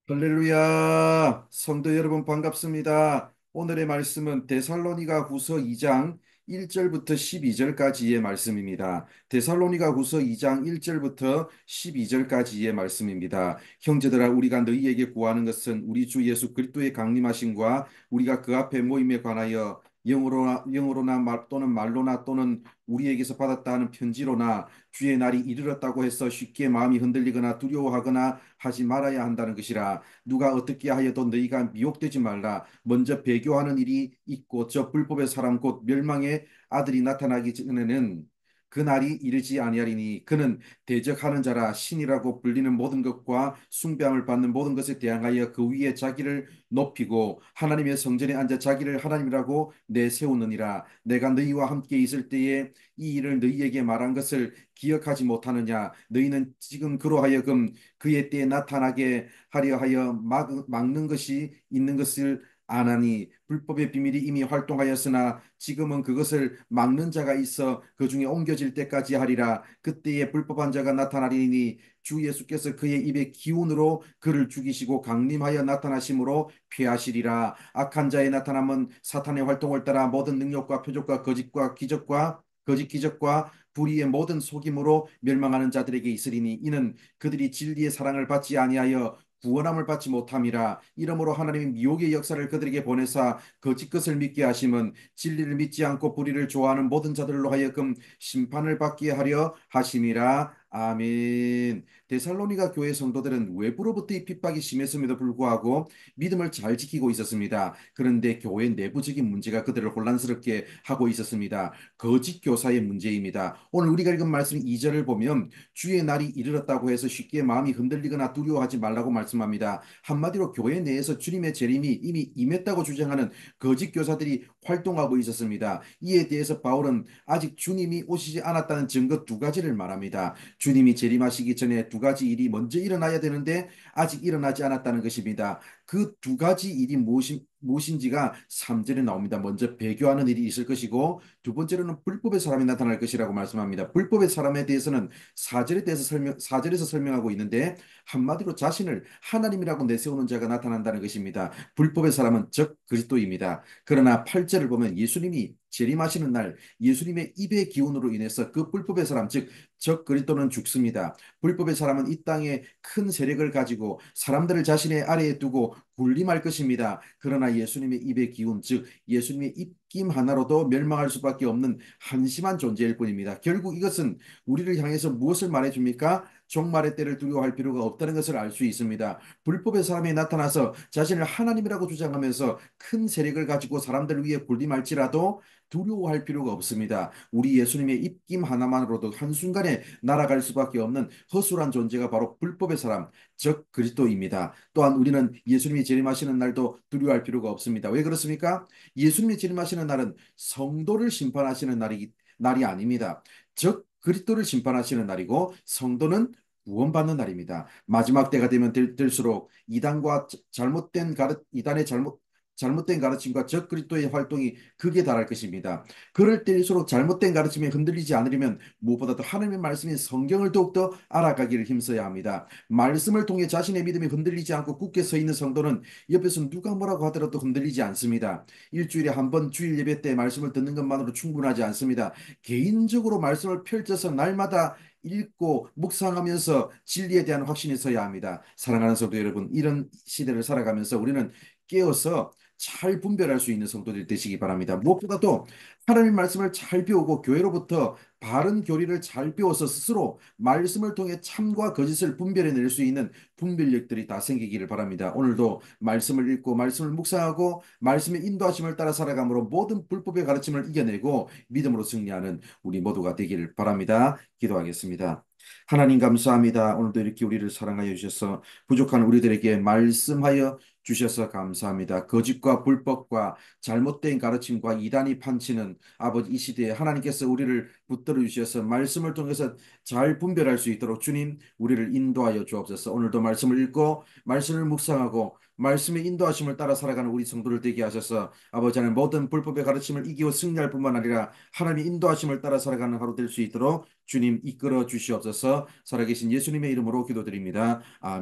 할렐루야! 성도 여러분 반갑습니다. 오늘의 말씀은 데살로니가 후서 2장 1절부터 12절까지의 말씀입니다. 데살로니가 후서 2장 1절부터 12절까지의 말씀입니다. 형제들아, 우리가 너희에게 구하는 것은 우리 주 예수 그리스도의 강림하심과 우리가 그 앞에 모임에 관하여 영어로나 또는 말로나 또는 우리에게서 받았다 하는 편지로나 주의 날이 이르렀다고 해서 쉽게 마음이 흔들리거나 두려워하거나 하지 말아야 한다는 것이라. 누가 어떻게 하여도 너희가 미혹되지 말라. 먼저 배교하는 일이 있고 저 불법의 사람 곧 멸망의 아들이 나타나기 전에는 그 날이 이르지 아니하리니 그는 대적하는 자라. 신이라고 불리는 모든 것과 숭배함을 받는 모든 것에 대항하여 그 위에 자기를 높이고 하나님의 성전에 앉아 자기를 하나님이라고 내세우느니라. 내가 너희와 함께 있을 때에 이 일을 너희에게 말한 것을 기억하지 못하느냐. 너희는 지금 그로 하여금 그의 때에 나타나게 하려 하여 막는 것이 있는 것을 아나니, 불법의 비밀이 이미 활동하였으나 지금은 그것을 막는 자가 있어 그 중에 옮겨질 때까지 하리라. 그때에 불법한 자가 나타나리니 주 예수께서 그의 입의 기운으로 그를 죽이시고 강림하여 나타나심으로 피하시리라. 악한 자의 나타남은 사탄의 활동을 따라 모든 능력과 표적과 거짓과 기적과 거짓 기적과 불의의 모든 속임으로 멸망하는 자들에게 있으리니 이는 그들이 진리의 사랑을 받지 아니하여 구원함을 받지 못함이라. 이러므로 하나님이 미혹의 역사를 그들에게 보내사 거짓 것을 믿게 하심은 진리를 믿지 않고 불의를 좋아하는 모든 자들로 하여금 심판을 받게 하려 하심이라. 아멘. 데살로니가 교회 성도들은 외부로부터의 핍박이 심했음에도 불구하고 믿음을 잘 지키고 있었습니다. 그런데 교회 내부적인 문제가 그들을 혼란스럽게 하고 있었습니다. 거짓 교사의 문제입니다. 오늘 우리가 읽은 말씀 2절을 보면 주의 날이 이르렀다고 해서 쉽게 마음이 흔들리거나 두려워하지 말라고 말씀합니다. 한마디로 교회 내에서 주님의 재림이 이미 임했다고 주장하는 거짓 교사들이 활동하고 있었습니다. 이에 대해서 바울은 아직 주님이 오시지 않았다는 증거 두 가지를 말합니다. 주님이 재림하시기 전에 두 가지 일이 먼저 일어나야 되는데 아직 일어나지 않았다는 것입니다. 그 두 가지 일이 무엇인지가 3절에 나옵니다. 먼저 배교하는 일이 있을 것이고 두 번째로는 불법의 사람이 나타날 것이라고 말씀합니다. 불법의 사람에 대해서는 4절에서 설명하고 있는데 한마디로 자신을 하나님이라고 내세우는 자가 나타난다는 것입니다. 불법의 사람은 즉 그리스도입니다. 그러나 8절을 보면 예수님이 재림하시는 날 예수님의 입의 기운으로 인해서 그 불법의 사람 즉 그리스도는 죽습니다. 불법의 사람은 이 땅에 큰 세력을 가지고 사람들을 자신의 아래에 두고 군림할 것입니다. 그러나 예수님의 입의 기운 즉 예수님의 입김 하나로도 멸망할 수밖에 없는 한심한 존재일 뿐입니다. 결국 이것은 우리를 향해서 무엇을 말해줍니까? 종말의 때를 두려워할 필요가 없다는 것을 알 수 있습니다. 불법의 사람이 나타나서 자신을 하나님이라고 주장하면서 큰 세력을 가지고 사람들 위에 군림할지라도 두려워할 필요가 없습니다. 우리 예수님의 입김 하나만으로도 한순간에 날아갈 수밖에 없는 허술한 존재가 바로 불법의 사람, 즉 그리스도입니다. 또한 우리는 예수님이 재림하시는 날도 두려워할 필요가 없습니다. 왜 그렇습니까? 예수님이 재림하시는 날은 성도를 심판하시는 날이 아닙니다. 즉 그리스도를 심판하시는 날이고 성도는 구원받는 날입니다. 마지막 때가 되면 될수록 이단과 이단의 잘못된 가르침과 적 그리스도의 활동이 극에 달할 것입니다. 그럴 때일수록 잘못된 가르침에 흔들리지 않으려면 무엇보다도 하나님의 말씀인 성경을 더욱더 알아가기를 힘써야 합니다. 말씀을 통해 자신의 믿음이 흔들리지 않고 굳게 서 있는 성도는 옆에서 누가 뭐라고 하더라도 흔들리지 않습니다. 일주일에 한 번 주일 예배 때 말씀을 듣는 것만으로 충분하지 않습니다. 개인적으로 말씀을 펼쳐서 날마다 읽고 묵상하면서 진리에 대한 확신이 서야 합니다. 사랑하는 성도 여러분, 이런 시대를 살아가면서 우리는 깨어서 잘 분별할 수 있는 성도들이 되시기 바랍니다. 무엇보다도 하나님 말씀을 잘 배우고 교회로부터 바른 교리를 잘 배워서 스스로 말씀을 통해 참과 거짓을 분별해낼 수 있는 분별력들이 다 생기기를 바랍니다. 오늘도 말씀을 읽고 말씀을 묵상하고 말씀의 인도하심을 따라 살아감으로 모든 불법의 가르침을 이겨내고 믿음으로 승리하는 우리 모두가 되기를 바랍니다. 기도하겠습니다. 하나님 감사합니다. 오늘도 이렇게 우리를 사랑하여 주셔서 부족한 우리들에게 말씀하여 주셔서 감사합니다. 거짓과 불법과 잘못된 가르침과 이단이 판치는 아버지 이 시대에 하나님께서 우리를 붙들어 주셔서 말씀을 통해서 잘 분별할 수 있도록 주님 우리를 인도하여 주옵소서. 오늘도 말씀을 읽고 말씀을 묵상하고 말씀의 인도하심을 따라 살아가는 우리 성도를 되게 하셔서 아버지 하나님 모든 불법의 가르침을 이기고 승리할 뿐만 아니라 하나님의 인도하심을 따라 살아가는 하루 될 수 있도록 주님 이끌어 주시옵소서. 살아계신 예수님의 이름으로 기도드립니다. 아멘.